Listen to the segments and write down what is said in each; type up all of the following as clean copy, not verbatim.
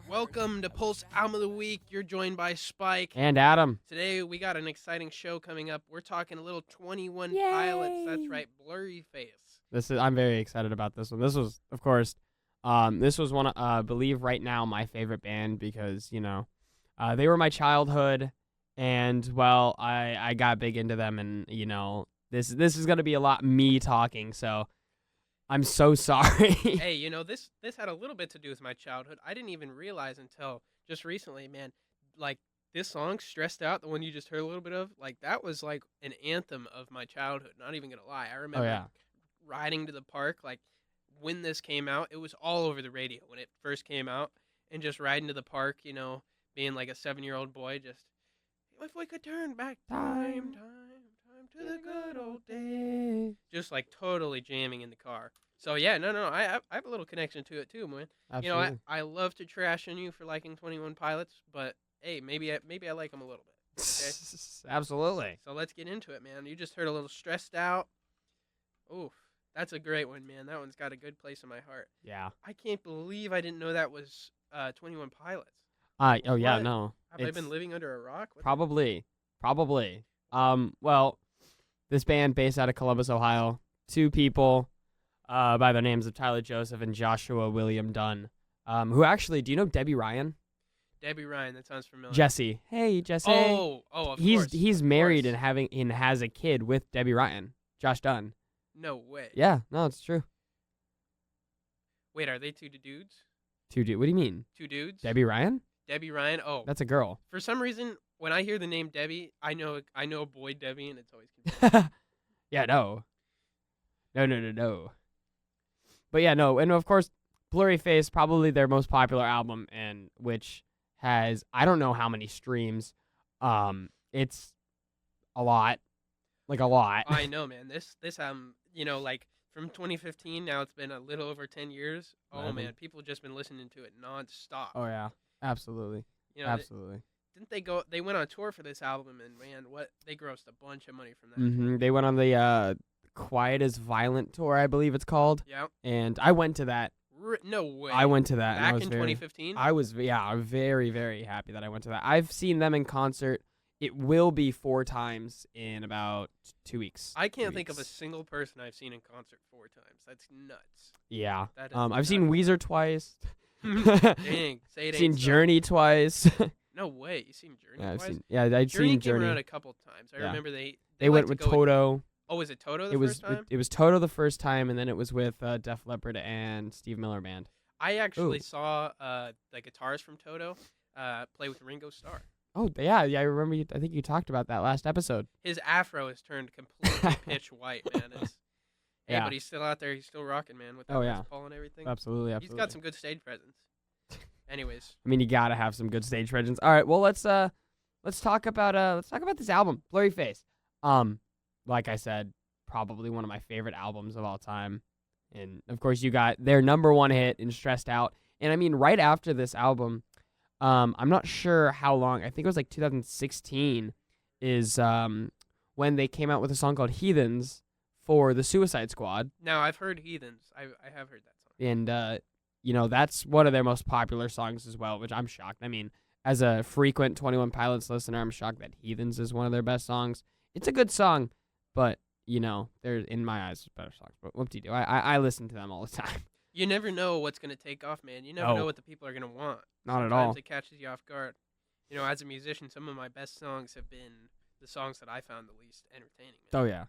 Welcome to Pulse Album of the Week. You're joined by Spike. And Adam. Today we got an exciting show coming up. We're talking a little 21 Yay! Pilots. That's right, Blurryface. I'm very excited about this one. This was, of course, this was one, I believe right now my favorite band because, they were my childhood, and well, I got big into them, and this is gonna be a lot me talking, so I'm so sorry. Hey, this had a little bit to do with my childhood. I didn't even realize until just recently, man. Like this song, "Stressed Out," the one you just heard a little bit of, like that was like an anthem of my childhood. Not even gonna lie, I remember riding to the park, like when this came out. It was all over the radio when it first came out, and just riding to the park, being like a 7-year-old boy, just if we could turn back time to the good old days. Just like totally jamming in the car. So yeah, no, I have a little connection to it too, man. Absolutely. I love to trash on you for liking 21 Pilots, but hey, maybe I like them a little bit. Okay? Absolutely. So let's get into it, man. You just heard a little "Stressed Out." Oof, that's a great one, man. That one's got a good place in my heart. Yeah. I can't believe I didn't know that was 21 Pilots. Oh yeah, What? no. Have I been living under a rock? What Probably. Well, this band based out of Columbus, Ohio. Two people, by the names of Tyler Joseph and Joshua William Dunn. Who actually, do you know Debbie Ryan? Debbie Ryan, that sounds familiar. Jesse. Hey, Jesse. Oh, of course. He's married and has a kid with Debbie Ryan. Josh Dunn. No way. Yeah, no, it's true. Wait, are they two dudes? What do you mean? Two dudes? Debbie Ryan? Debbie Ryan. Oh, That's a girl. for some reason, when I hear the name Debbie, I know a boy Debbie, and it's always confusing. Yeah, no. No. But yeah, no, and of course, Blurryface, probably their most popular album, and which has I don't know how many streams. It's a lot, like a lot. I know, man. This like from 2015. Now it's been a little over 10 years. Oh 11. man, people just been listening to it nonstop. Oh yeah, absolutely, absolutely. Didn't they go? They went on tour for this album, and man, they grossed a bunch of money from that. Mm-hmm. They went on the Quiet as Violent tour, I believe it's called. Yeah. And I went to that. No way. I went to that. Back and in 2015. I was very, very happy that I went to that. I've seen them in concert. It will be 4 times in about 2 weeks. I can't think of a single person I've seen in concert 4 times. That's nuts. Yeah. That is I've seen Weezer twice. Dang. Say it ain't Seen so. Journey twice. No way. You seen Journey I've twice? I'd seen Came Journey. around a couple times. I Yeah. remember they Went liked with to go Toto. Oh, was it Toto It was first time? it was Toto the first time, and then it was with Def Leppard and Steve Miller Band. I actually Ooh. saw the guitarist from Toto play with Ringo Starr. Oh yeah, I remember. I think you talked about that last episode. His afro has turned completely pitch white, man. Yeah. But he's still out there. He's still rocking, man, with that Oh, yeah. Les Paul and everything. Absolutely. He's got some good stage presence. Anyways, I mean, you gotta have some good stage presence. All right, well let's talk about this album, Blurryface. Like I said, probably one of my favorite albums of all time, and of course you got their number 1 hit in "Stressed Out." And I mean, right after this album, I'm not sure how long. I think it was like 2016 is when they came out with a song called "Heathens" for the Suicide Squad. now I've heard Heathens. I have heard that song. And that's one of their most popular songs as well, which I'm shocked. I mean, as a frequent 21 Pilots listener, I'm shocked that Heathens is one of their best songs. It's a good song, but they're in my eyes better songs. But whoop-de-doo, I listen to them all the time. You never know what's gonna take off, man. You never No. know what the people are gonna want. Not at Sometimes all. it catches you off guard. As a musician, some of my best songs have been the songs that I found the least entertaining. Man. Oh yeah,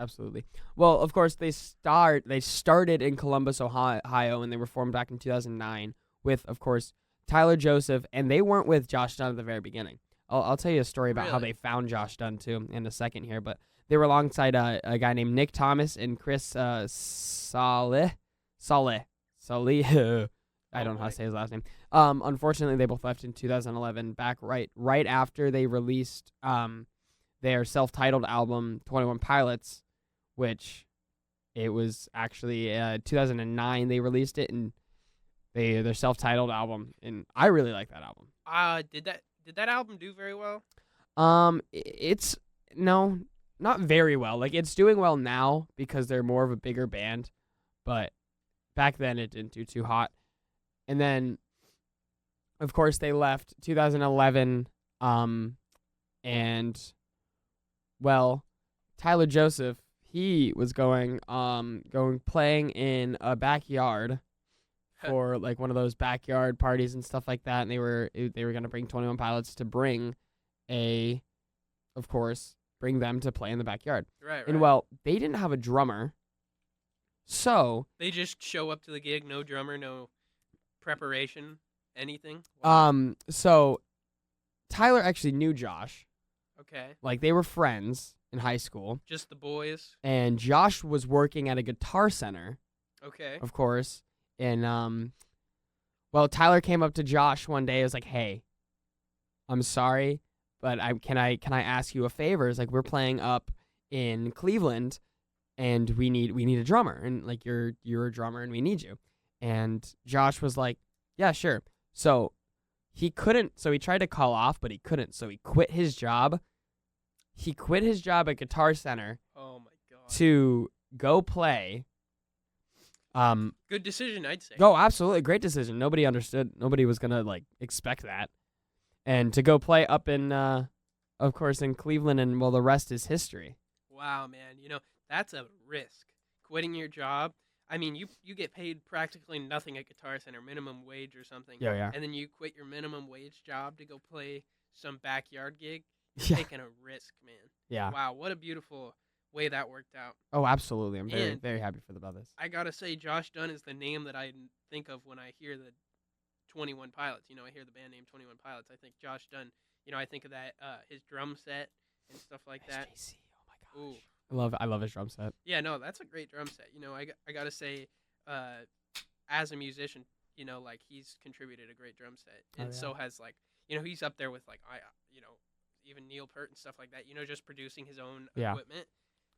absolutely. Well, of course they started in Columbus, Ohio, and they were formed back in 2009 with, of course, Tyler Joseph, and they weren't with Josh Dunn at the very beginning. I'll tell you a story about how Really? they found Josh Dunn too in a second here, but they were alongside a guy named Nick Thomas and Chris Saleh. I don't know how to say his last name. Unfortunately, they both left in 2011, back right after they released their self-titled album 21 Pilots, which it was actually 2009 they released it, and their self-titled album, and I really like that album. Did that album do very well? It's no, not very well. Like, it's doing well now because they're more of a bigger band, but back then it didn't do too hot. And then, of course, they left 2011. And well, Tyler Joseph, he was going playing in a backyard for like one of those backyard parties and stuff like that. And they were gonna bring 21 Pilots to bring them to play in the backyard. Right. And well, they didn't have a drummer, so they just show up to the gig, no drummer, no preparation, anything. So Tyler actually knew Josh. Okay. Like they were friends in high school. Just the boys. And Josh was working at a Guitar Center. Okay. Of course. And Tyler came up to Josh one day. It was like, "Hey, I'm sorry, but can I ask you a favor? It's like we're playing up in Cleveland, and we need a drummer, and like you're a drummer, and we need you." And Josh was like, "Yeah, sure." So he couldn't. So he tried to call off, but he couldn't. So he quit his job. He quit his job at Guitar Center. Oh my god. To go play. Good decision, I'd say. Oh, absolutely, great decision. Nobody understood. Nobody was gonna like expect that. And to go play up in, of course, in Cleveland, and well, the rest is history. Wow, man. That's a risk. Quitting your job. I mean, you get paid practically nothing at Guitar Center, minimum wage or something. Yeah. And then you quit your minimum wage job to go play some backyard gig. Yeah. You're taking a risk, man. Yeah. Wow, what a beautiful way that worked out. Oh, absolutely. I'm very, very happy for the brothers. I gotta say, Josh Dunn is the name that I think of when I hear the 21 Pilots. I hear the band name 21 Pilots. I think Josh Dunn. I think of that his drum set and stuff like that. SJC. Oh my gosh. Ooh. I love his drum set. Yeah, no, that's a great drum set. I gotta say, as a musician, like he's contributed a great drum set, and so has like, he's up there with like even Neil Peart and stuff like that. Just producing his own equipment.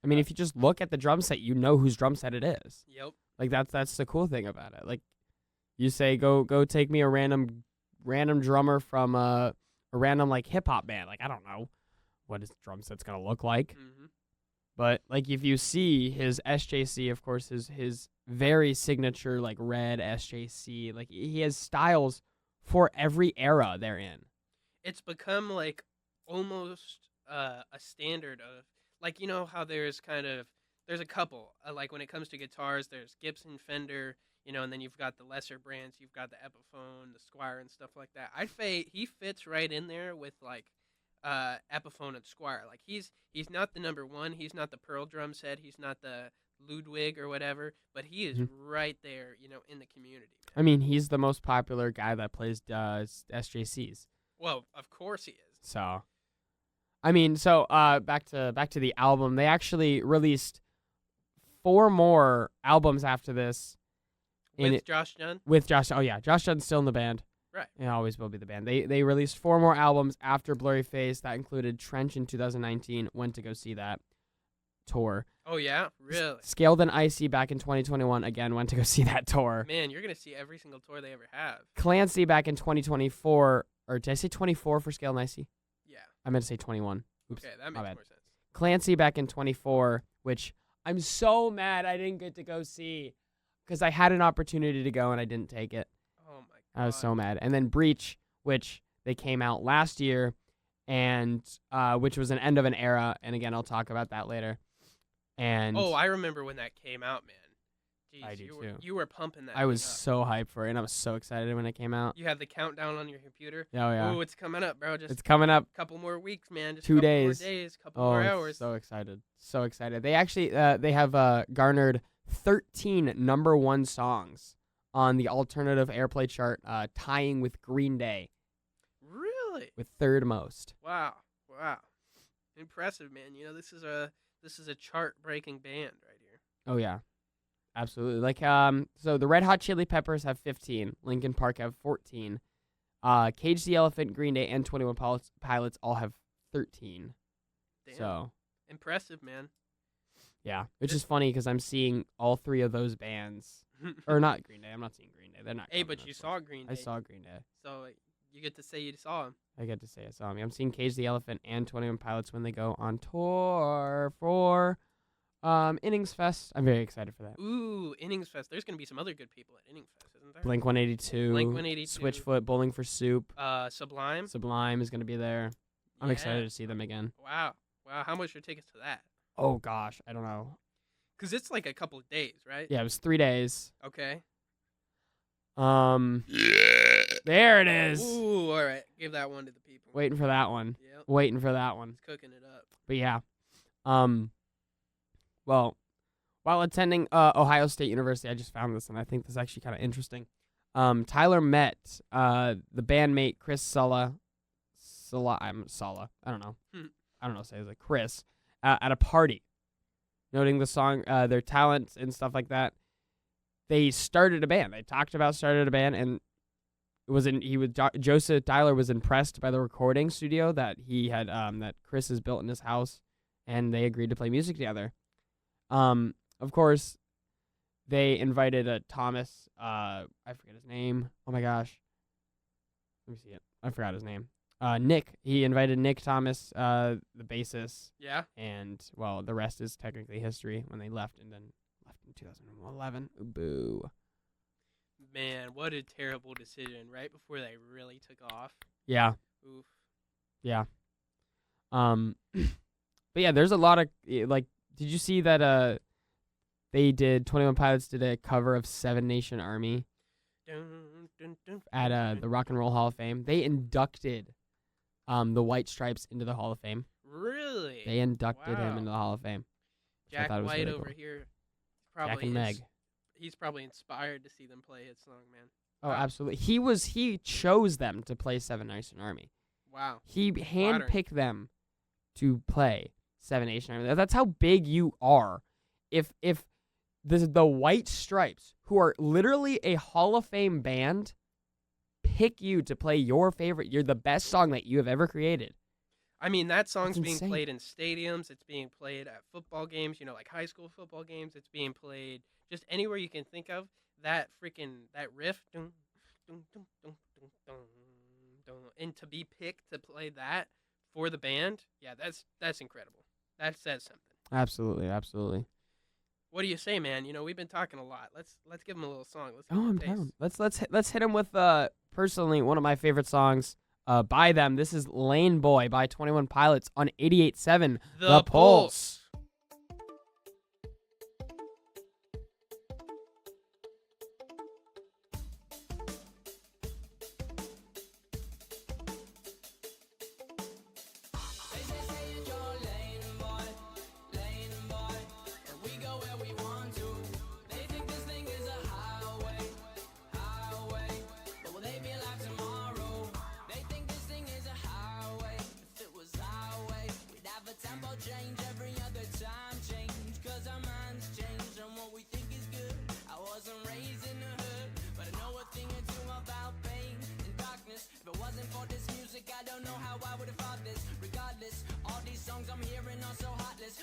I mean, if you just look at the drum set, you know whose drum set it is. Yep. Like that's the cool thing about it. Like, you say, go take me a random drummer from a random like hip hop band. Like I don't know what his drum set's gonna look like. Mm-hmm. But like if you see his SJC, of course, his very signature like red SJC, like he has styles for every era they're in. It's become like almost a standard of like how there's a couple like when it comes to guitars, there's Gibson, Fender, and then you've got the lesser brands, you've got the Epiphone, the Squier, and stuff like that. I'd say he fits right in there with like Epiphone and Squier. Like he's not the number one, he's not the Pearl drum set, he's not the Ludwig or whatever, but he is right there, in the community. I mean, he's the most popular guy that plays SJCs. Well, of course he is. So, I mean, back to the album. They actually released 4 more albums after this. With Josh Dunn? With Josh. Oh yeah, Josh Dunn's still in the band. Right. It always will be the band. They released 4 more albums after Blurryface. That included Trench in 2019. Went to go see that tour. Oh yeah, really? Scaled and Icy back in 2021. Again, went to go see that tour. Man, you're gonna see every single tour they ever have. Clancy back in 2024. Or did I say 24 for Scaled and Icy? Yeah. I meant to say 21. Oops, okay, that makes more sense. Clancy back in 24, which I'm so mad I didn't get to go see because I had an opportunity to go and I didn't take it. Oh my god. I was so mad. And then Breach, which they came out last year, and which was an end of an era. And again, I'll talk about that later. And I remember when that came out, man. Jeez, I do too. You were pumping that. I was up. so hyped for it, and I was so excited when it came out. You had the countdown on your computer. Oh yeah. Oh, it's coming up, bro. It's coming up. Couple more weeks, man. Just 2 days. days. Couple more hours. So excited. So excited. They actually they have garnered 13 number 1 songs on the alternative airplay chart, tying with Green Day. Really? With 3rd most. Wow. Impressive, man. This is a chart-breaking band right here. Oh yeah. Absolutely. Like so the Red Hot Chili Peppers have 15, Linkin Park have 14. Cage the Elephant, Green Day, and 21 Pilots all have 13. Damn. So impressive, man. Yeah, which is funny because I'm seeing all 3 of those bands, or not Green Day. I'm not seeing Green Day. They're not. Hey, but you saw Green Day. I saw Green Day. So you get to say you saw them. I get to say I saw them. I'm seeing Cage the Elephant and 21 Pilots when they go on tour for Innings Fest. I'm very excited for that. Ooh, Innings Fest. There's gonna be some other good people at Innings Fest, isn't there? Blink 182. Blink 182. Switchfoot. Bowling for Soup. Sublime. Sublime is gonna be there. I'm Yeah. excited to see them again. Wow. How much are tickets to that? Oh gosh, I don't know. Because it's like a couple of days, right? Yeah, it was 3 days. Okay. There it is. Ooh, all right. Give that one to the people. Waiting for that one. Yep. Waiting for that one. It's cooking it up. But yeah. Well, while attending Ohio State University, I just found this, and I think this is actually kind of interesting. Tyler met the bandmate Chris Sulla. I don't know. I don't know. Say it's like Chris at a party, noting the song, their talents and stuff like that. They started a band. They talked about started a band, and it was Joseph Tyler was impressed by the recording studio that he had that Chris has built in his house, and they agreed to play music together. Of course, they invited Thomas. I forget his name. Oh my gosh. Let me see it. I forgot his name. Nick. He invited Nick Thomas, the bassist. Yeah. And well, the rest is technically history when they left and then left in 2011. Boo. Man, what a terrible decision right before they really took off. Yeah. Oof. Yeah. But yeah, there's a lot of like. Did you see that? They did 21 Pilots did a cover of Seven Nation Army at the Rock and Roll Hall of Fame. They inducted the White Stripes into the Hall of Fame. Really? They inducted him into the Hall of Fame. Jack White really over cool. here. Jack and Meg. He's probably inspired to see them play his song, man. Oh, absolutely. He chose them to play Seven Nation Army. Wow. He handpicked them to play Seven Nation Army. That's how big you are. If the White Stripes, who are literally a Hall of Fame band, pick you to play you're the best song that you have ever created. I mean, that song's That's being insane. played in stadiums. It's being played at football games, like high school football games. It's being played just anywhere you can think of. That riff, dun, dun, dun, dun, dun, dun, dun, and to be picked to play that for the band, yeah, that's incredible. That says something. Absolutely, absolutely. What do you say, man? We've been talking a lot. Let's give him a little song. I'm down. Let's hit him with personally one of my favorite songs by them. This is Lane Boy by 21 Pilots on 88.7 The Pulse.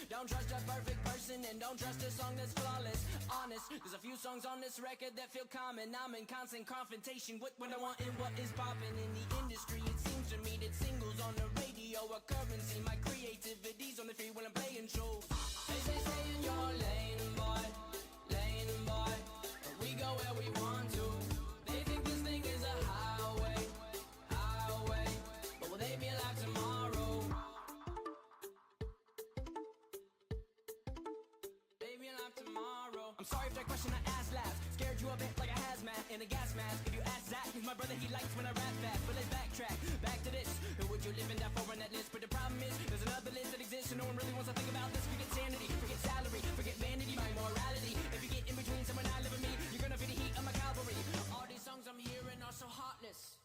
Don't trust a perfect person and don't trust a song that's flawless. Honest, there's a few songs on this record that feel common. I'm in constant confrontation with what I want and what is popping in the industry. It seems to me that singles on the radio are currency. My creativity's on the free when I'm playing shows. They say in your lane, boy, but we go where we want to. They think this thing is a highway, but will they be alive tomorrow? I'm sorry if that question I asked last scared you a bit like a hazmat in a gas mask. If you ask Zach, he's my brother, he likes when I rap fast. But let's backtrack, back to this. Who would you live in that for on that list? But the problem is, there's another list that exists and no one really wants to think about this. Forget sanity, forget salary, forget vanity, my morality. If you get in between someone I live and me, you're gonna feel the heat of my cavalry. All these songs I'm hearing are so heartless.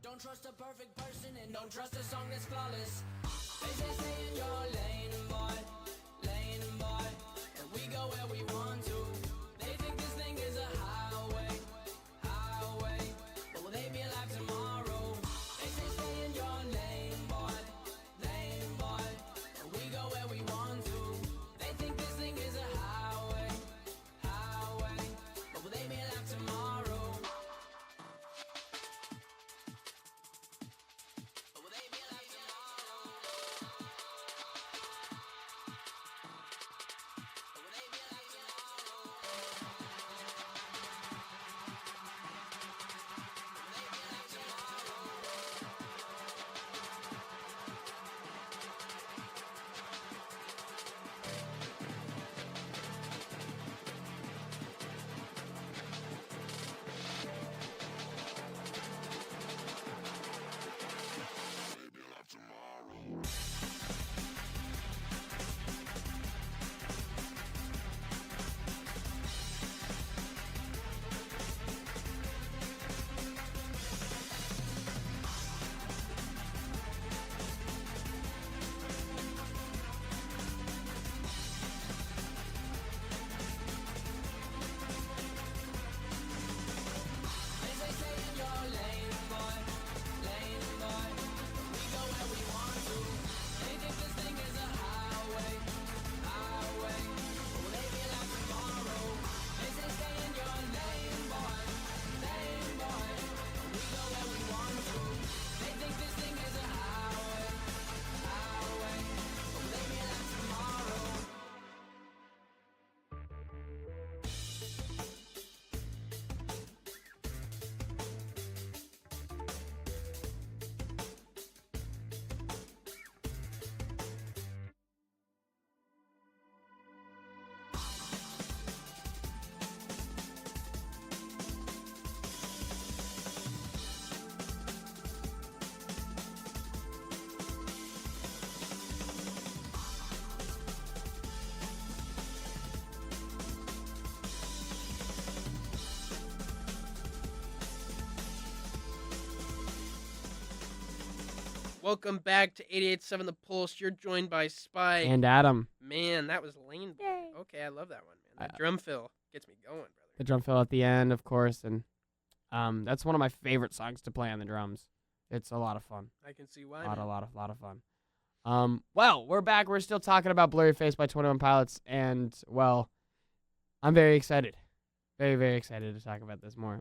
Don't trust a perfect person and don't trust a song that's flawless. They say in your lane, boy, but we go where we want to. They think this thing is a highway, but will they be alive tomorrow? They say stay in your lane, boy, but we go where we want to. They think this thing is a highway, but will they be alive tomorrow? But will they be alive tomorrow? Welcome back to 88.7 The Pulse. You're joined by Spike. And Adam. Man, that was Lane. Yay. Okay, I love that one, man. That drum fill gets me going, brother. The drum fill at the end, of course, and that's one of my favorite songs to play on the drums. It's a lot of fun. I can see why. A lot of fun. Well, we're back. We're still talking about Blurryface by 21 Pilots, and well, I'm very excited. Very, very excited to talk about this more.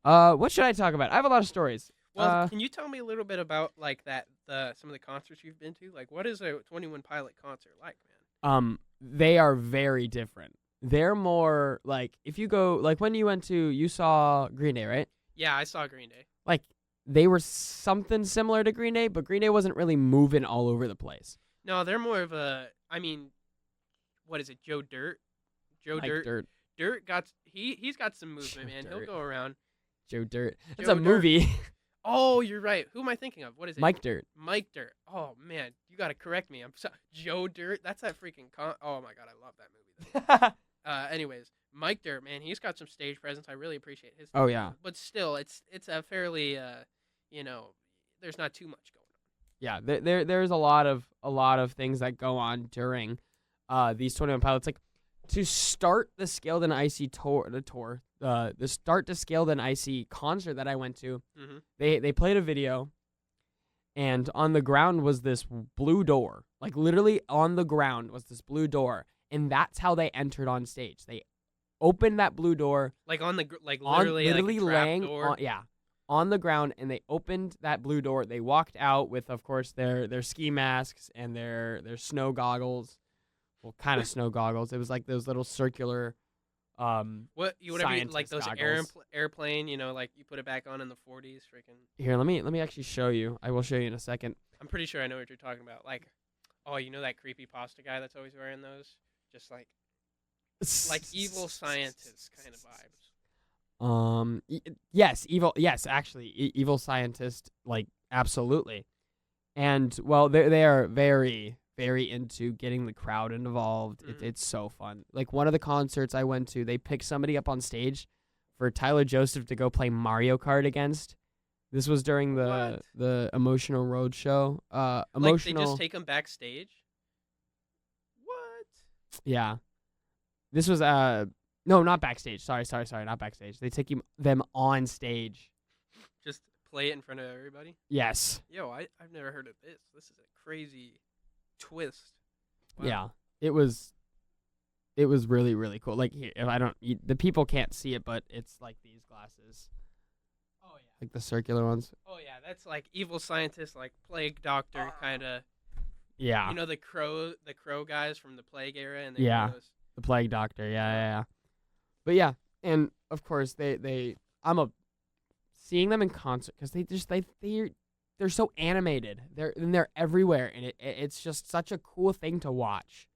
What should I talk about? I have a lot of stories. Well, can you tell me a little bit about like some of the concerts you've been to? Like, what is a 21 Pilot concert like, man? They are very different. They're more like if you go like when you saw Green Day, right? Yeah, I saw Green Day. Like they were something similar to Green Day, but Green Day wasn't really moving all over the place. No, they're more of a. I mean, what is it? Joe Dirt. Dirt got he's got some movement, man. He'll go around. Joe Dirt. That's Joe a movie. Oh, you're right. Who am I thinking of? What is it? Mike Dirt. Mike Dirt. Oh man, you gotta correct me. Joe Dirt. That's that freaking oh my god, I love that movie. Anyways, Mike Dirt, man, he's got some stage presence. I really appreciate his. Oh yeah. But still, it's a fairly there's not too much going on. Yeah, there's a lot of things that go on during these 21 Pilots. Like to start the Scaled and Icy the start to Scaled and Icy concert that I went to, Mm-hmm. they played a video, and on the ground was this blue door. Like literally on the ground was this blue door, and that's how they entered on stage. They opened that blue door, Like on the literally like a trap laying door. on the ground, and they opened that blue door. They walked out with, of course, their ski masks and their snow goggles. Well, kind of snow goggles. It was like those little circular. Whatever you like those goggles. airplane, like you put it back on in the 40s, freaking. Here, let me actually show you. I will show you in a second. I'm pretty sure I know what you're talking about. Like, oh, you know that creepy pasta guy that's always wearing those? Just like evil scientist kind of vibes. Yes, actually, evil scientist, like absolutely. And well, they are very, very into getting the crowd involved. Mm-hmm. It's so fun. Like one of the concerts I went to, they picked somebody up on stage for Tyler Joseph to go play Mario Kart against. This was during the Emotional Road show. Like they just take them backstage? What? Yeah. This was no, not backstage. Sorry, not backstage. They take them on stage. Just play it in front of everybody? Yes. Yo, I've never heard of this. This is a crazy twist. Wow. Yeah. It was really, really cool. Like here, if the people can't see it, but it's like these glasses. Oh yeah. Like the circular ones. Oh yeah, that's like evil scientist, like plague doctor kind of. Yeah. You know the crow guys from the plague era, and Yeah. Those. The plague doctor. Yeah. But yeah, and of course seeing them in concert because they're so animated. They're everywhere, and it's just such a cool thing to watch.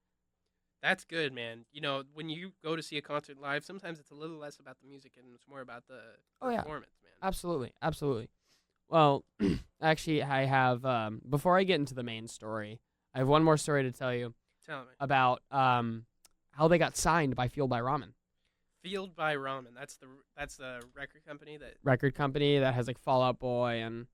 That's good, man. When you go to see a concert live, sometimes it's a little less about the music and it's more about the performance, man. Absolutely. Well, actually, I have before I get into the main story, I have one more story to tell you. Tell me about how they got signed by Fueled by Ramen. Fueled by Ramen. That's the record company that has like Fall Out Boy and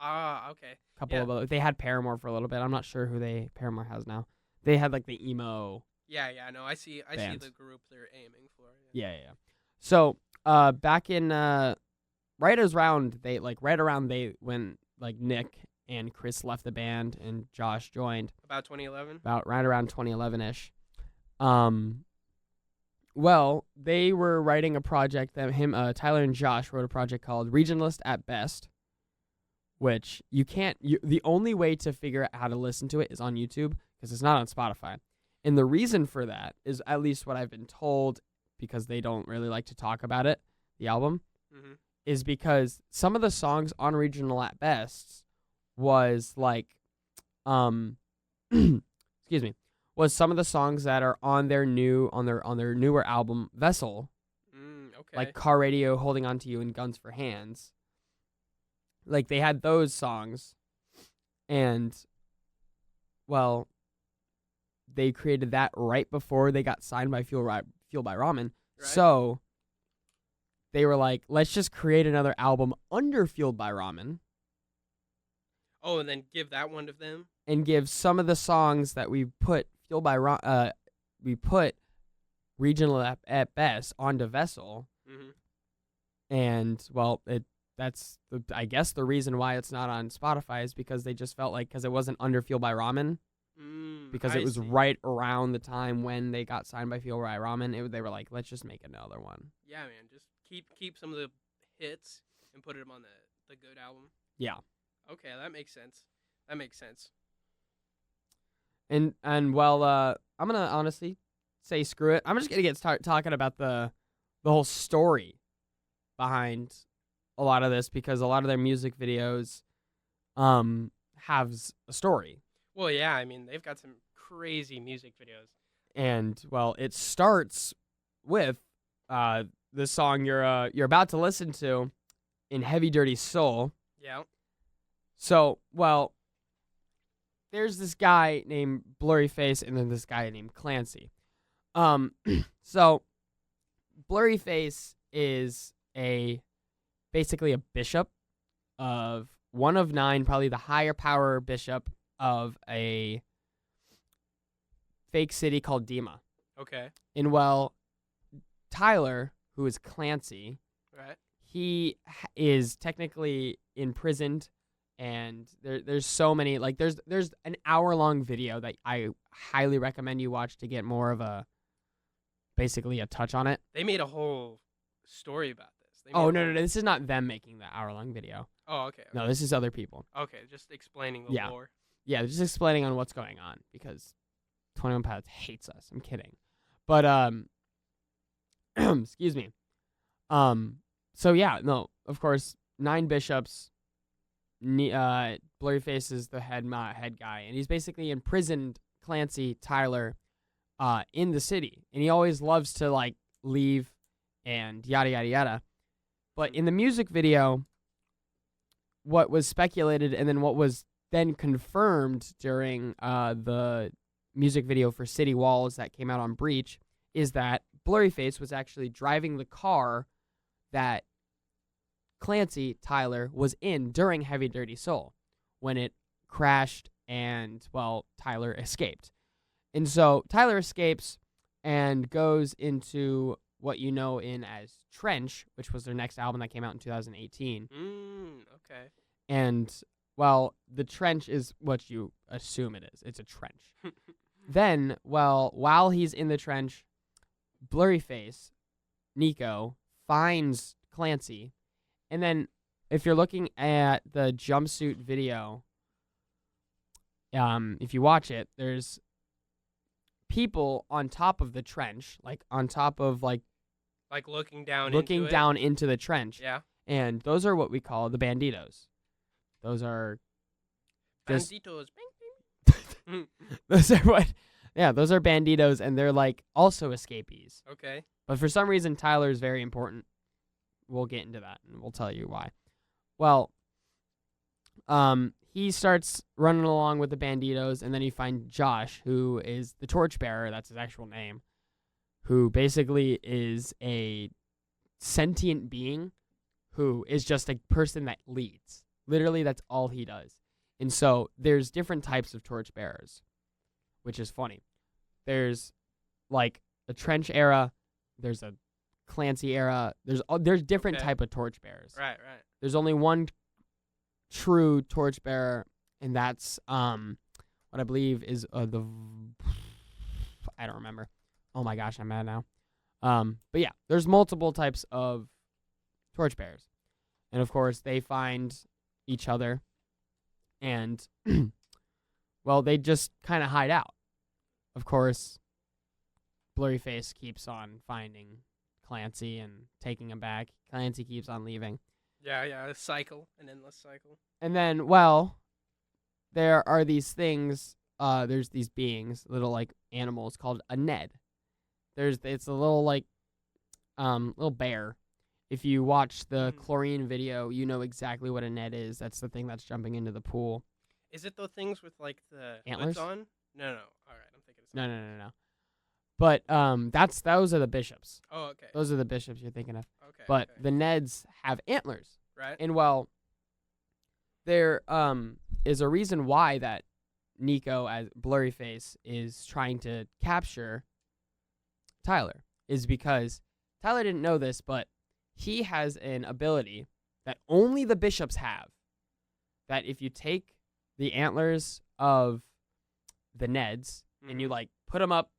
okay. A couple of other. They had Paramore for a little bit. I'm not sure who Paramore has now. They had like the emo. Yeah, no, I see bands. the group they're aiming for. Yeah. So, back in right around when like Nick and Chris left the band and Josh joined. About 2011. About right around 2011ish. Well, they were writing a project that Tyler and Josh wrote a project called Regionalist at Best, which the only way to figure out how to listen to it is on YouTube because it's not on Spotify. And the reason for that is, at least what I've been told, because they don't really like to talk about it, the album, is because some of the songs on Regional at Best was like, excuse me, was some of the songs that are on their newer album Vessel, okay. like Car Radio, Holding On to You, and Guns for Hands. Like they had those songs, and well, they created that right before they got signed by Fueled by Ramen. Right. So they were like, let's just create another album under Fueled by Ramen. Oh, and then give that one to them. and give some of the songs that we put regional at best onto Vessel. Mm-hmm. And well, I guess the reason why it's not on Spotify is because they just felt like, because it wasn't under Fuel by Ramen, because it was right around the time when they got signed by Fuel by Ramen. They were like, let's just make another one. Yeah, man. Just keep some of the hits and put them on the good album. Yeah. Okay, that makes sense. That makes sense. And well, I'm gonna honestly say screw it. I'm just gonna start talking about the whole story behind a lot of this, because a lot of their music videos have a story. Well, yeah, I mean, they've got some crazy music videos. And well, it starts with the song you're about to listen to in Heavy Dirty Soul. Yeah. So, well, there's this guy named Blurryface and then this guy named Clancy. So Blurryface is basically a bishop of one of 9, probably the higher power bishop of a fake city called Dima. Okay. And well, Tyler, who is Clancy, Right. he is technically imprisoned, and there's so many, like there's an hour-long video that I highly recommend you watch to get more of basically a touch on it. They made a whole story about this. Oh, no, this is not them making the hour-long video. Oh, okay. No, this is other people. Okay, just explaining the lore. Yeah, just explaining on what's going on, because 21 Pilots hates us. I'm kidding. But, excuse me. So yeah, no, of course, 9 bishops, Blurryface is the head guy, and he's basically imprisoned Clancy, Tyler, in the city, and he always loves to, like, leave and yada, yada, yada. But in the music video, what was speculated and then what was then confirmed during the music video for City Walls that came out on Breach is that Blurryface was actually driving the car that Clancy, Tyler, was in during Heavy Dirty Soul when it crashed and, well, Tyler escaped. And so Tyler escapes and goes into what you know in as Trench, which was their next album that came out in 2018. Okay. And, well, the trench is what you assume it is. It's a trench. Then, well, while he's in the trench, Blurryface, Nico, finds Clancy. And then, if you're looking at the jumpsuit video, if you watch it, there's people on top of the trench, like on top of, like looking down into the trench. Yeah. And those are what we call the banditos. Those are Banditos. those are what? Yeah, those are banditos, and they're like also escapees. Okay. But for some reason, Tyler is very important. We'll get into that, and we'll tell you why. Well, he starts running along with the banditos, and then you find Josh, who is the torchbearer. That's his actual name. Who basically is a sentient being, who is just a person that leads. Literally, that's all he does. And so there's different types of torchbearers, which is funny. There's like a Trench era. There's a Clancy era. There's different type of torchbearers. Right. There's only one true torchbearer, and that's what I believe is I don't remember. Oh my gosh, I'm mad now. But yeah, there's multiple types of torchbearers, and of course they find each other, and well, they just kind of hide out. Of course, Blurryface keeps on finding Clancy and taking him back. Clancy keeps on leaving. Yeah, a cycle, an endless cycle. And then, well, there are these things, there's these beings, little, like, animals called a Ned. It's a little, like, little bear. If you watch the chlorine video, you know exactly what a Ned is. That's the thing that's jumping into the pool. Is it the things with, like, the antlers hoods on? No. All right, I'm thinking of something. No. But those are the bishops. Oh, okay. Those are the bishops you're thinking of. Okay. But the Neds have antlers. Right. And well, they're is a reason why that Nico as Blurryface is trying to capture Tyler, is because Tyler didn't know this, but he has an ability that only the bishops have, that if you take the antlers of the Neds and you like put them up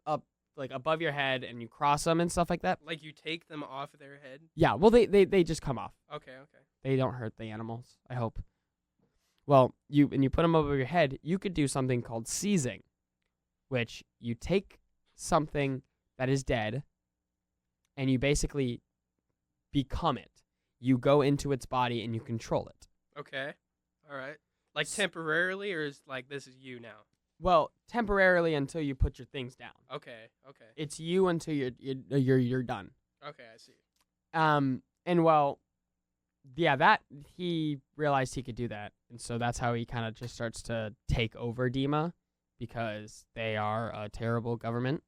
like above your head and you cross them and stuff like that. Like you take them off their head? Yeah, well they just come off. Okay. They don't hurt the animals, I hope. Well, you put them over your head, you could do something called seizing, which you take something that is dead and you basically become it. You go into its body and you control it. Okay. All right. Like temporarily, or is like this is you now? Well, temporarily until you put your things down. Okay. It's you until you're done. Okay, I see. And well, yeah, that he realized he could do that, and so that's how he kind of just starts to take over Dima, because they are a terrible government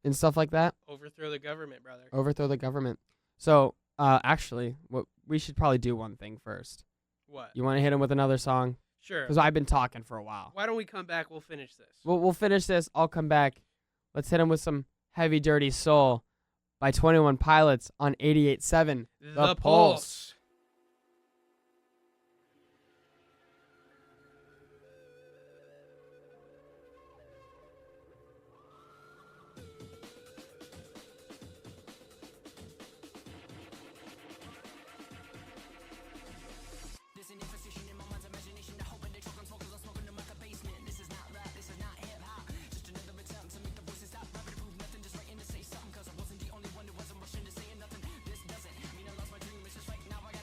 and stuff like that. Overthrow the government, brother. Overthrow the government. So, actually, what we should probably do one thing first. What? You want to hit him with another song? Sure. Because I've been talking for a while. Why don't we come back? We'll finish this. We'll finish this. I'll come back. Let's hit him with some Heavy Dirty Soul by 21 Pilots on 88.7 The Pulse. There's an imposition in my mind's imagination to hope and they choke on smoke 'cause I'm smoking them at the basement. This is not rap, this is not hip-hop. Just another attempt to make the voices stop rapping to prove nothing, just writing to say something 'cause I wasn't the only one who wasn't rushing to saying nothing. This doesn't mean I lost my dream, it's just right now I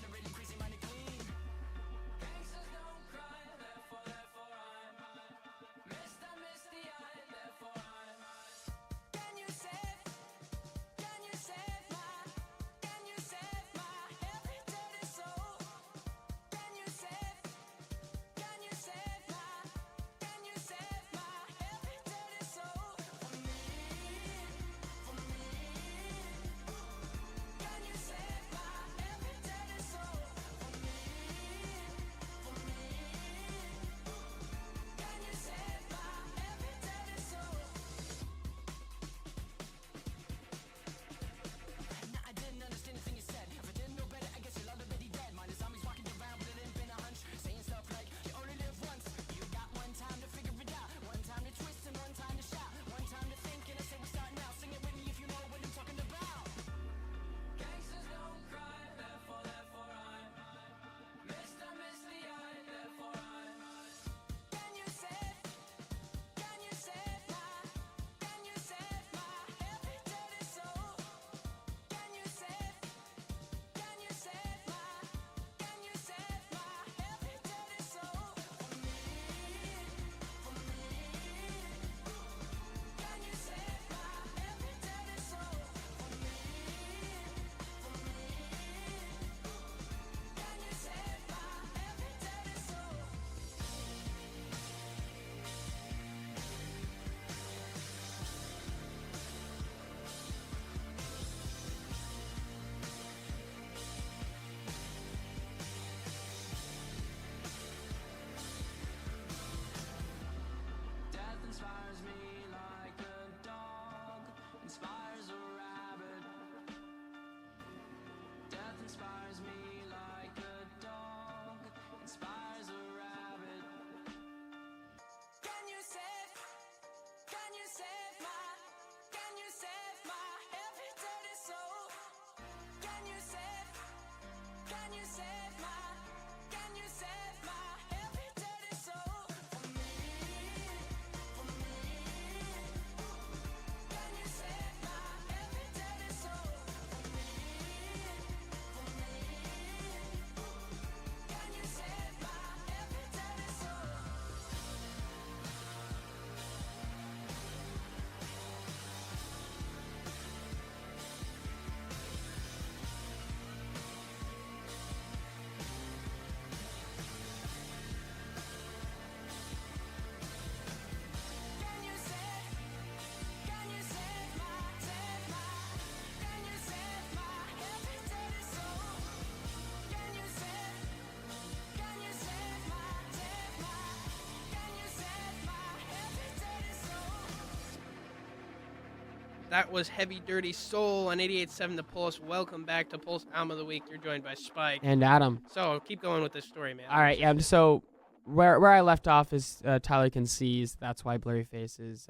That was Heavy Dirty Soul on 88.7 The Pulse. Welcome back to Pulse Album of the Week. You're joined by Spike. And Adam. So keep going with this story, man. All right, yeah. So where I left off is Tyler can seize. That's why Blurryface is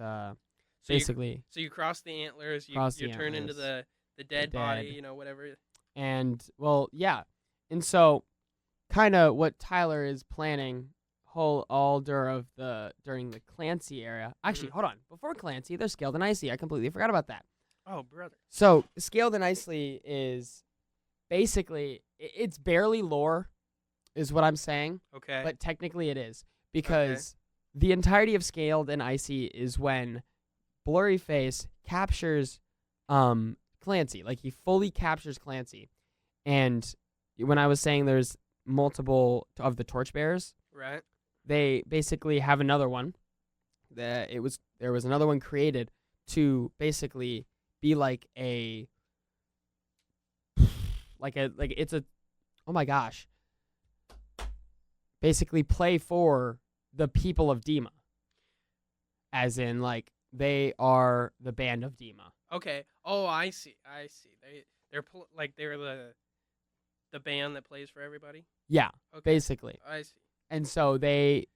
basically. So you cross the antlers. You turn into the dead body. Whatever. And well, yeah. And so, kind of what Tyler is planning during the Clancy era. Actually, hold on. Before Clancy, there's Scaled and Icy. I completely forgot about that. Oh, brother. So Scaled and Icy is basically it's barely lore, is what I'm saying. Okay. But technically it is because the entirety of Scaled and Icy is when Blurryface captures Clancy. Like he fully captures Clancy. And when I was saying there's multiple of the torchbearers, right? They basically have another one. There was another one created to basically be basically play for the people of Dima. As in they are the band of Dima. Okay. Oh, I see. They're the band that plays for everybody? Yeah, okay. Basically. I see. And so they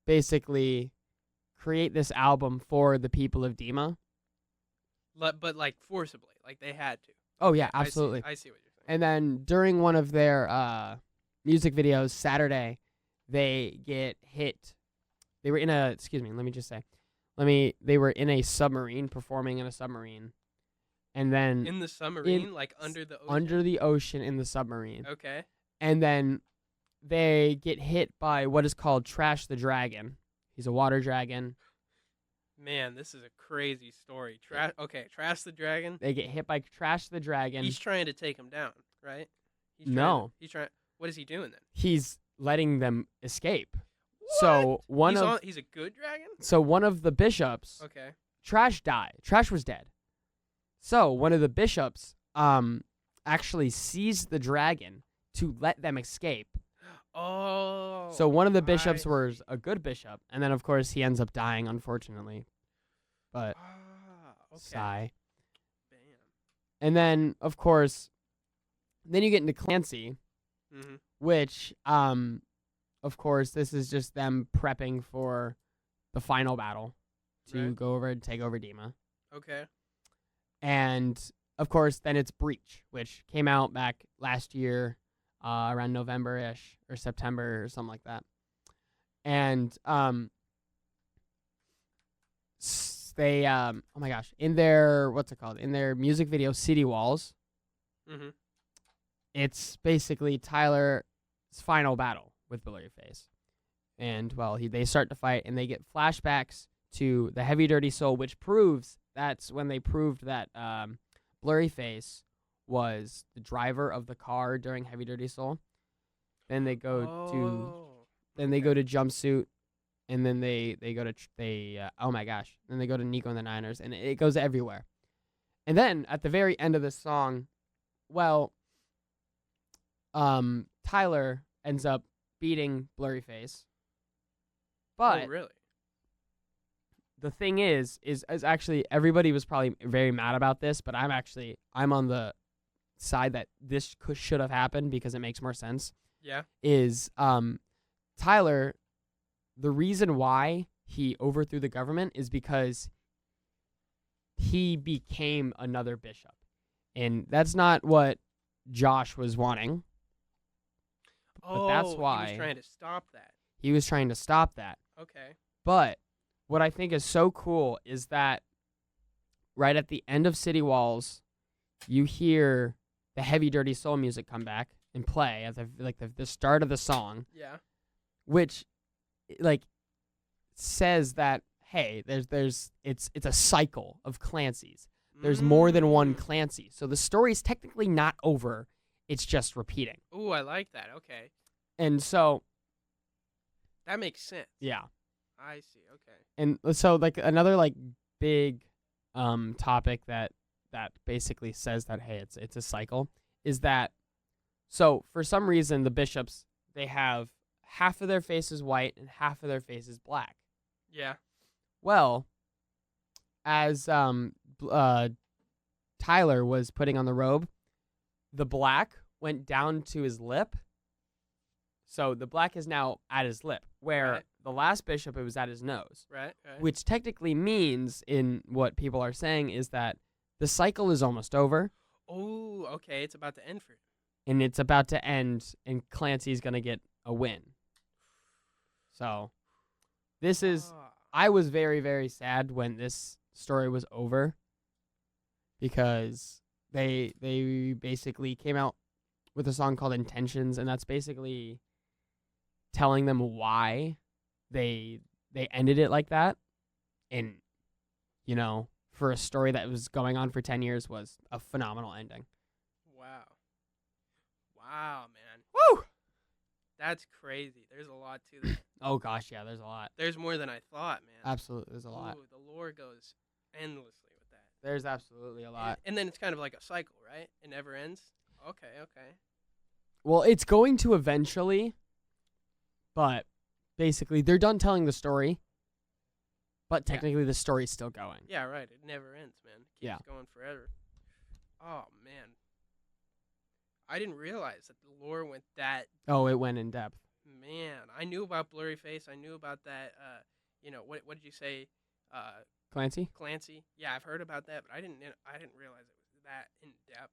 basically create this album for the people of Dima. But forcibly, they had to. Oh yeah, absolutely. I see what you're saying. And then during one of their music videos, Saturday, they get hit. They were in a they were in a submarine, performing in a submarine. And then in the submarine, under the ocean? Under the ocean in the submarine. Okay. And then they get hit by what is called Trash the Dragon. He's a water dragon. Man, this is a crazy story. Trash the Dragon. They get hit by Trash the Dragon. He's trying to take him down, right? He's trying. What is he doing then? He's letting them escape. What? So he's a good dragon? So one of the bishops. Okay. Trash died. Trash was dead. So one of the bishops actually seized the dragon to let them escape. Oh. So one of the bishops was a good bishop, and then of course he ends up dying, unfortunately. But okay. sigh. Bam. And then of course, then you get into Clancy, which of course this is just them prepping for the final battle to go over and take over Dima. Okay. And of course, then it's Breach, which came out back last year. Around November-ish or September or something like that. And they oh my gosh, in their in their music video City Walls, it's basically Tyler's final battle with Blurryface. And they start to fight and they get flashbacks to the Heavy Dirty Soul, which proves that's when they proved that Blurryface was the driver of the car during Heavy Dirty Soul. Then they go to Jumpsuit, and then they go to then they go to Nico and the Niners, and it goes everywhere. And then at the very end of the song, Tyler ends up beating Blurryface. But really? The thing is actually everybody was probably very mad about this, but I'm on the side that this should have happened because it makes more sense. Yeah. Is Tyler, the reason why he overthrew the government is because he became another bishop. And that's not what Josh was wanting. But that's why he was trying to stop that. He was trying to stop that. Okay. But what I think is so cool is that right at the end of City Walls, you hear the Heavy Dirty Soul music come back and play at the start of the song. Yeah. Which says that hey, it's a cycle of Clancy's. There's more than one Clancy. So the story's technically not over. It's just repeating. Ooh, I like that. Okay. And so that makes sense. Yeah. I see. Okay. And so another big topic that basically says that hey, it's a cycle is that so for some reason the bishops, they have half of their faces white and half of their faces black. Yeah. Well, as Tyler was putting on the robe, the black went down to his lip. So the black is now at his lip, where Right. the last bishop, it was at his nose. Right. Which technically means, in what people are saying, is that the cycle is almost over, Oh, okay. It's about to end for him. and it's about to end, and Clancy's going to get a win. So this is... Ah, I was very, very sad when this story was over, because they basically came out with a song called Intentions, and that's basically telling them why they ended it like that. And, you know, for a story that was going on for 10 years was a phenomenal ending. wow. Wow, man. Woo! That's crazy. There's a lot to that. Oh, gosh, yeah, there's a lot. There's more than I thought, man. Absolutely, there's a lot. Ooh, the lore goes endlessly with that. There's absolutely a lot. And then it's kind of like a cycle, right? It never ends. Okay. Well, it's going to eventually, but basically they're done telling the story, but Yeah. technically the story's still going. Yeah, right. It never ends, man. Keeps Yeah. going forever. Oh man, I didn't realize that the lore went that. Oh, it went in depth. Man, I knew about Blurryface. I knew about that. What did you say? Clancy? Clancy. Yeah, I've heard about that, but I didn't realize it was that in depth.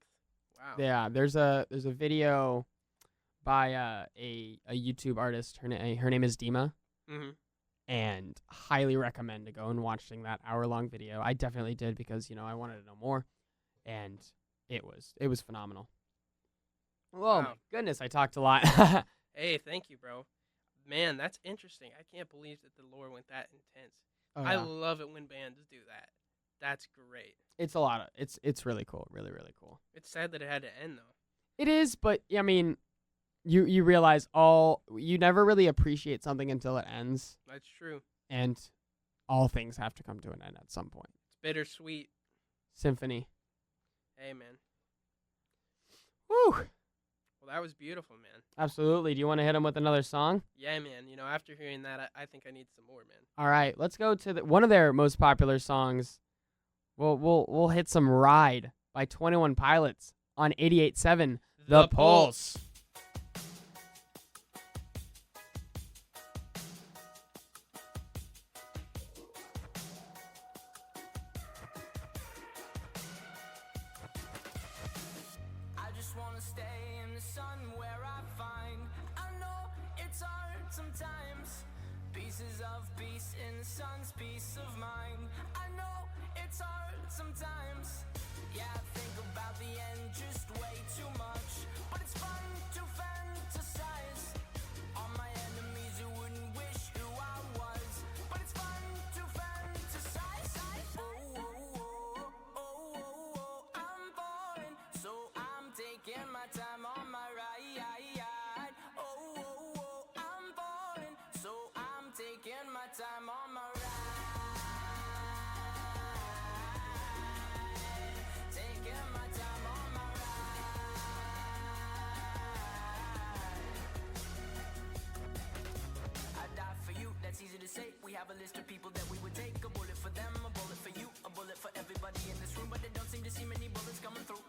Wow. Yeah, there's a video by a YouTube artist. Her name is Dima, Mm-hmm. and highly recommend to go and watching that hour-long video. I definitely did, because, you know, I wanted to know more, and it was phenomenal. Oh Wow. my goodness, I talked a lot. Hey, thank you, bro. Man, that's interesting. I can't believe that the lore went that intense. Oh, I yeah. love it when bands do that. That's great. It's a lot of it's really cool, really cool. It's sad that it had to end though. It is, but I mean, you realize you never really appreciate something until it ends, That's true. and all things have to come to an end at some point. It's bittersweet. Symphony. Hey, man. Woo! Well, that was beautiful, man. Absolutely. Do you want to hit them with another song? Yeah, man. You know, after hearing that, I think I need some more, man. All right, let's go to one of their most popular songs. We'll hit some "Ride" by 21 Pilots on 88.7 The Pulse. I just wanna stay in the sun where I find I know it's hard sometimes. Pieces of peace in the sun's peace of mind. I know it's hard sometimes. Yeah, I think about the end just way too much. But it's fun to fantasize on my enemies who wouldn't wish who I was. But it's fun to fantasize. Oh, oh, oh, oh, oh, oh, I'm falling, so I'm taking my time on my ride. Oh, oh, oh, I'm falling, so I'm taking my time on my ride. Taking my time on my ride. I die for you, that's easy to say. We have a list of people that we would take. A bullet for them, a bullet for you, a bullet for everybody in this room. But they don't seem to see many bullets coming through.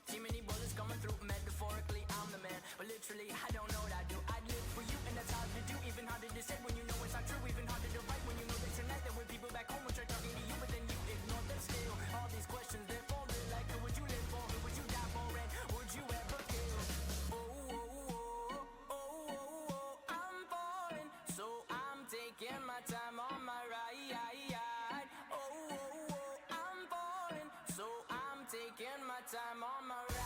See many bullets coming through. Metaphorically, I'm the man, but literally, I don't know what I do. I'd live for you, and that's hard to do. Even harder to say when you know it's not true. Even harder to write when you know that tonight there were people back home who tried talking to you, but then you ignore them still. All these questions, they're falling like, who would you live for? Who would you die for? And would you ever kill? Oh, oh, oh, oh, oh, oh, I'm falling, so I'm taking my time on my ride. Oh, oh, oh, I'm falling, so I'm taking my time on my ride.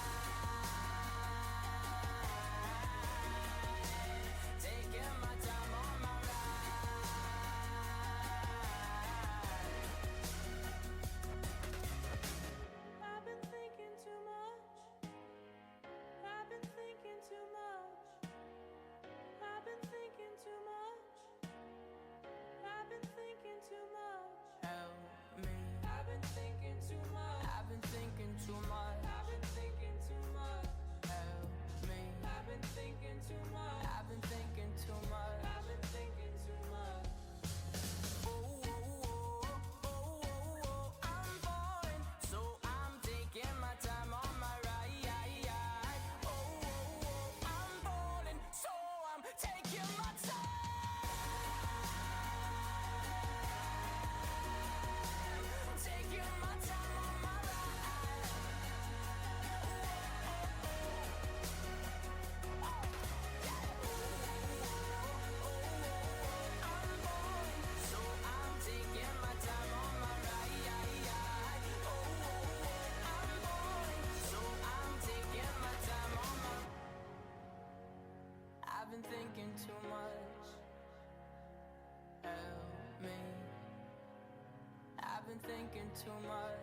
been thinking too much.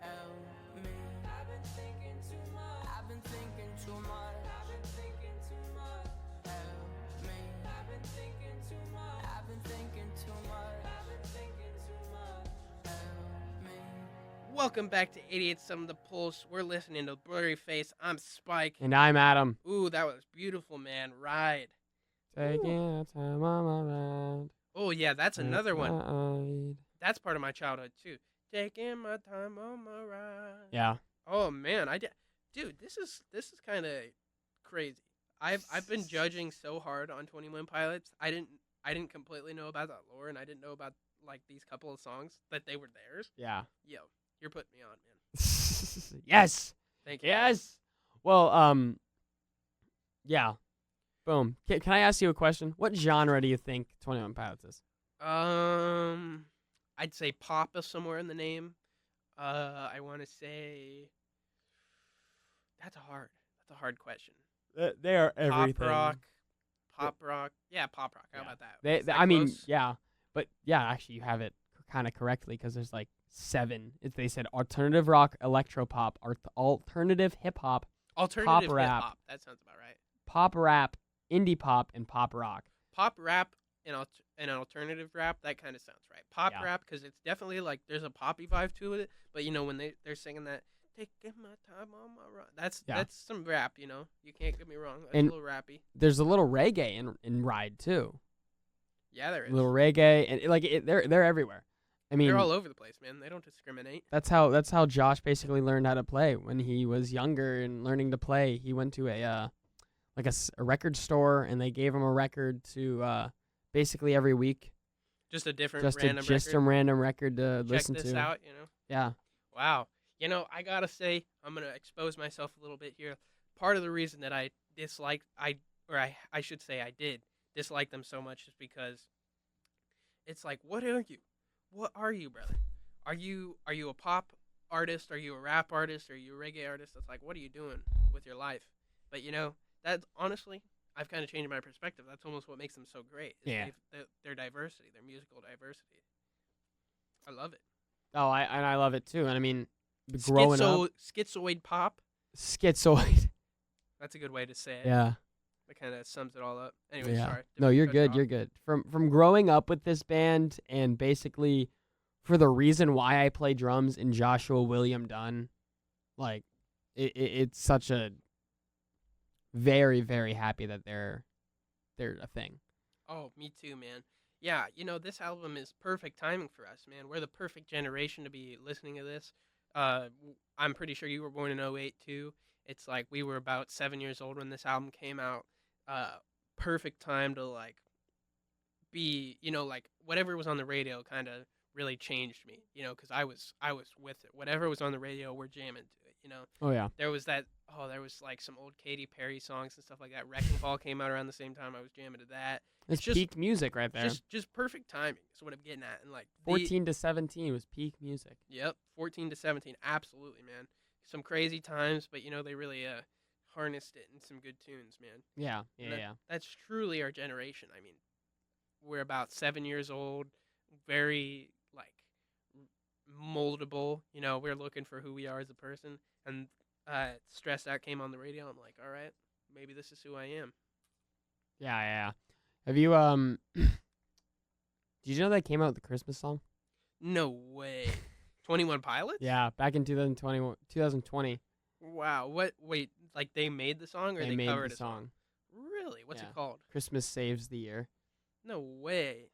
Help me. I've been thinking too much. I've been thinking too much. I've been thinking too much. Help me. I've been thinking too much. I've been thinking too much. I've been thinking too much. Help me. Welcome back to 88.7 The Pulse. We're listening to Blurryface. I'm Spike. And I'm Adam. Ooh, that was beautiful, man. Ride. Taking a time on my ride. Oh, yeah, that's another one. Ride. That's part of my childhood, too. Taking my time on my ride. Yeah. Oh, man. Dude, this is kind of crazy. I've been judging so hard on 21 Pilots. I didn't completely know about that lore, and I didn't know about, like, these couple of songs, that they were theirs. Yeah. Yo, you're putting me on, man. Yes. Thank you. Yes. Well, yeah. Boom. Can I ask you a question? What genre do you think 21 Pilots is? I'd say pop is somewhere in the name. I want to say that's a hard question. They are everything. Pop rock. Yeah, pop rock. How Yeah. about that? They, Is that I mean, close? yeah. But yeah, actually, you have it kind of correctly because there's like 7. They said alternative rock, electropop, alternative hip hop, Alternative hip rap. hop. That sounds about right. pop rap, indie pop, and pop rock. Pop rap and alternative rap. That kind of sounds right. Pop Yeah. rap because it's definitely like there's a poppy vibe to it. But you know when they're singing that. Taking my time on my ride. That's some rap, you know. You can't get me wrong. That's And a little rappy. There's a little reggae in Ride too. Yeah, there is. A little reggae and they're everywhere. I mean, They're all over the place, man. They don't discriminate. that's how Josh basically learned how to play when he was younger and learning to play. He went to a record store and they gave him a record to basically every week, Just a different just random record. a random record to Check listen this to. out, you know. Yeah. Wow. You know, I gotta say, I'm gonna expose myself a little bit here. Part of the reason that I did dislike them so much is because it's like, what are you? What are you, brother? Are you a pop artist? Are you a rap artist? Are you a reggae artist? It's like, what are you doing with your life? But you know, that honestly, I've kind of changed my perspective. That's almost what makes them so great. Is Yeah. their diversity, their musical diversity. I love it. Oh, I love it too. And I mean, growing up, Schizoid pop. schizoid. That's a good way to say it. Yeah. That kind of sums it all up. Anyway, Yeah. sorry. No, Didn't you're cut you good. off. You're good. From growing up with this band and basically for the reason why I play drums in Joshua William Dunn, like it's such a very, very happy that they're a thing. Oh, me too, man. Yeah, you know, this album is perfect timing for us, man. We're the perfect generation to be listening to this. I'm pretty sure you were born in '08 too. It's like we were about 7 years old when this album came out. Perfect time to like be, you know, like whatever was on the radio kind of really changed me, you know, because I was with it. Whatever was on the radio, we're jamming to it, you know. Oh yeah. There was like some old Katy Perry songs and stuff like that. Wrecking Ball came out around the same time. I was jamming to that. It's just peak music right there. Just perfect timing is what I'm getting at. And like 14 to 17 was peak music. Yep, 14 to 17, absolutely, man. Some crazy times, but you know they really harnessed it in some good tunes, man. Yeah. And that's truly our generation. I mean, we're about 7 years old, very like moldable. You know, we're looking for who we are as a person, and Stressed Out came on the radio. I'm like, all right, maybe this is who I am. Yeah. Have you did you know they came out with the Christmas song? No way. 21 Pilots? Yeah, back in 2020. Wow. What? Wait, like they made the song or they made covered the a song? song. Really? What's Yeah. it called? Christmas Saves the Year. No way.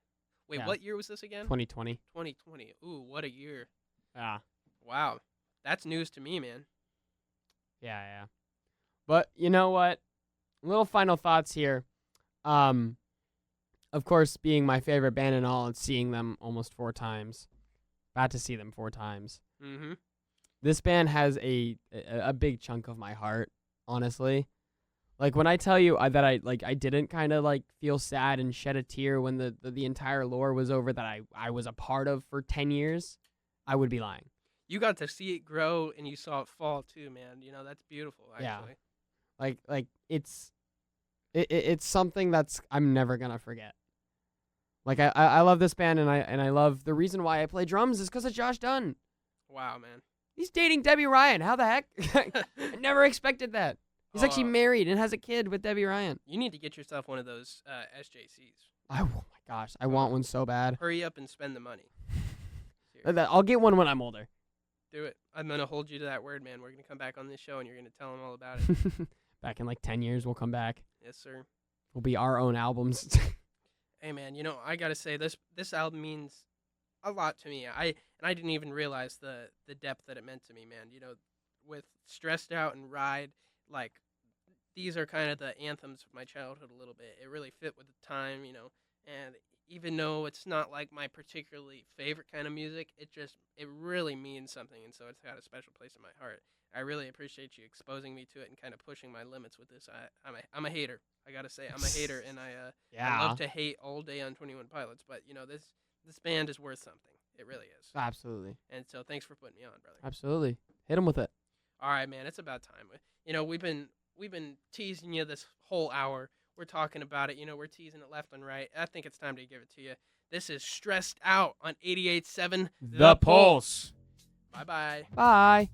Wait, Yeah. what year was this again? 2020. 2020. Ooh, what a year. Yeah. Wow. That's news to me, man. Yeah. But you know what? Little final thoughts here. Of course, being my favorite band and all, and seeing them almost 4 times. About to see them 4 times. Mm-hmm. This band has a big chunk of my heart, honestly. Like when I tell you that I didn't kind of like feel sad and shed a tear when the entire lore was over that I was a part of for 10 years, I would be lying. You got to see it grow and you saw it fall too, man. You know, that's beautiful, actually. Yeah. Like it's something that's I'm never gonna forget. Like I love this band, and I love the reason why I play drums is because of Josh Dunn. Wow, man. He's dating Debbie Ryan. How the heck? I never expected that. He's actually married and has a kid with Debbie Ryan. You need to get yourself one of those SJCs. Oh my gosh, I want one so bad. Hurry up and spend the money. I'll get one when I'm older. Do it. I'm going to hold you to that word, man. We're going to come back on this show, and you're going to tell them all about it. Back in like 10 years, we'll come back. Yes, sir. We'll be our own albums. Hey, man, I got to say, this album means a lot to me. I didn't even realize the depth that it meant to me, man. With Stressed Out and Ride, like, these are kind of the anthems of my childhood a little bit. It really fit with the time, and even though it's not like my particularly favorite kind of music, it really means something, and so it's got a special place in my heart. I really appreciate you exposing me to it and kind of pushing my limits with this. I'm a hater. I gotta say, I'm a hater, and I love to hate all day on 21 Pilots, but this band is worth something. It really is. Absolutely. And so thanks for putting me on, brother. Absolutely. Hit him with it. All right, man. It's about time. We've been teasing you this whole hour. We're talking about it. We're teasing it left and right. I think it's time to give it to you. This is Stressed Out on 88.7 The Pulse. Bye-bye. Bye.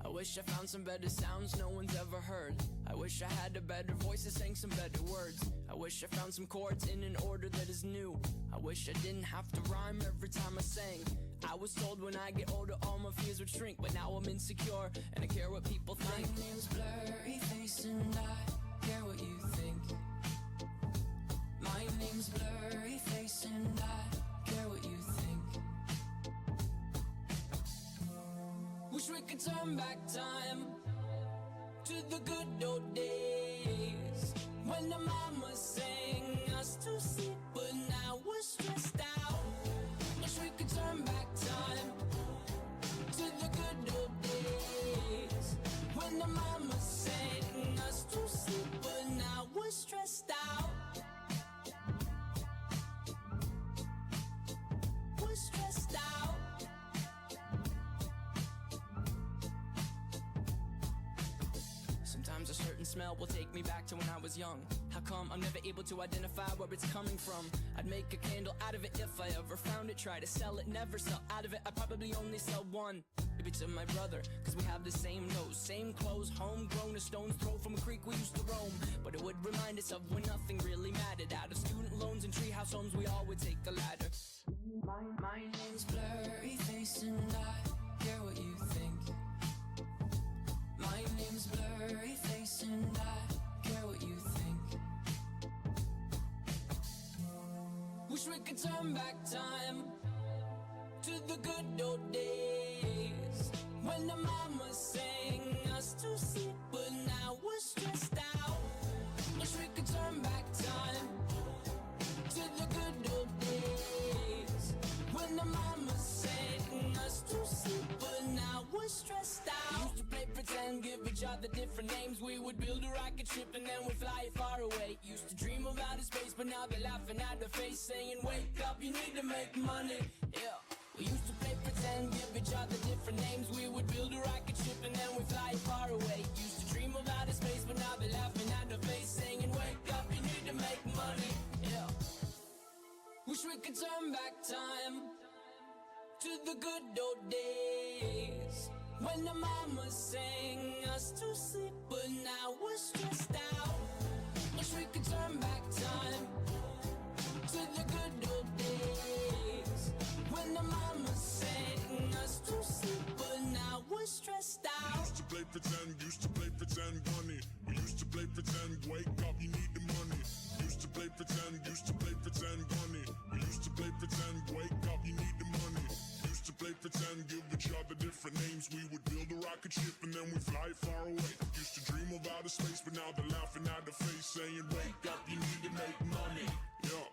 I wish I found some better sounds no one's ever heard. I wish I had a better voice that sang some better words. I wish I found some chords in an order that is new. I wish I didn't have to rhyme every time I sang. I was told when I get older all my fears would shrink, but now I'm insecure and I care what people think. My name's Blurryface and I care what you think. My name's Blurryface and I care what you think. Wish we could turn back time to the good old days when the mama sang us to sleep, but now we're stressed out. Wish we could turn back time to the good old days when the mama sang us to sleep, but now we're stressed out. We're stressed out. Sometimes a certain smell will take me back to when I was young. How come I'm never able to identify where it's coming from? I'd make a candle out of it if I ever found it. Try to sell it, never sell out of it. I'd probably only sell one. Maybe to my brother, cause we have the same nose, same clothes, homegrown, a stone's throw from a creek we used to roam. But it would remind us of when nothing really mattered. Out of student loans and treehouse homes, we all would take a ladder. My name's Blurryface and I care what you think. My name's Blurryface and I care what you think. Wish we could turn back time to the good old days when the mama sang us to sleep, but now we're stressed out. Wish we could turn back time to the good old days when the mama sang us to sleep, but now we're stressed out. We used to play pretend, give each other different names. We would build a rocket ship and then we'd fly it far away. Used to dream of outer space, but now they're laughing at the face, saying, wake up, you need to make money. Yeah. We used to play pretend, give each other different names. We would build a rocket ship and then we'd fly it far away. Used to dream of outer space, but now they're laughing at the face, saying, wake up, you need to make money. Yeah. Wish we could turn back time to the good old days when the mama sang us to sleep, but now we're stressed out. Wish we could turn back time to the good old days when the mama sang us to sleep, but now we're stressed out. Used to play pretend bunny. We used to play pretend, wake up, you need the money. Used to play pretend bunny. We used to play pretend, wake up, you need the money. Used to play pretend, give each other different names. We would build a rocket ship and then we fly far away. Used to dream of outer space, but now they're laughing at the face, saying, wake up, you need to make money. Yeah.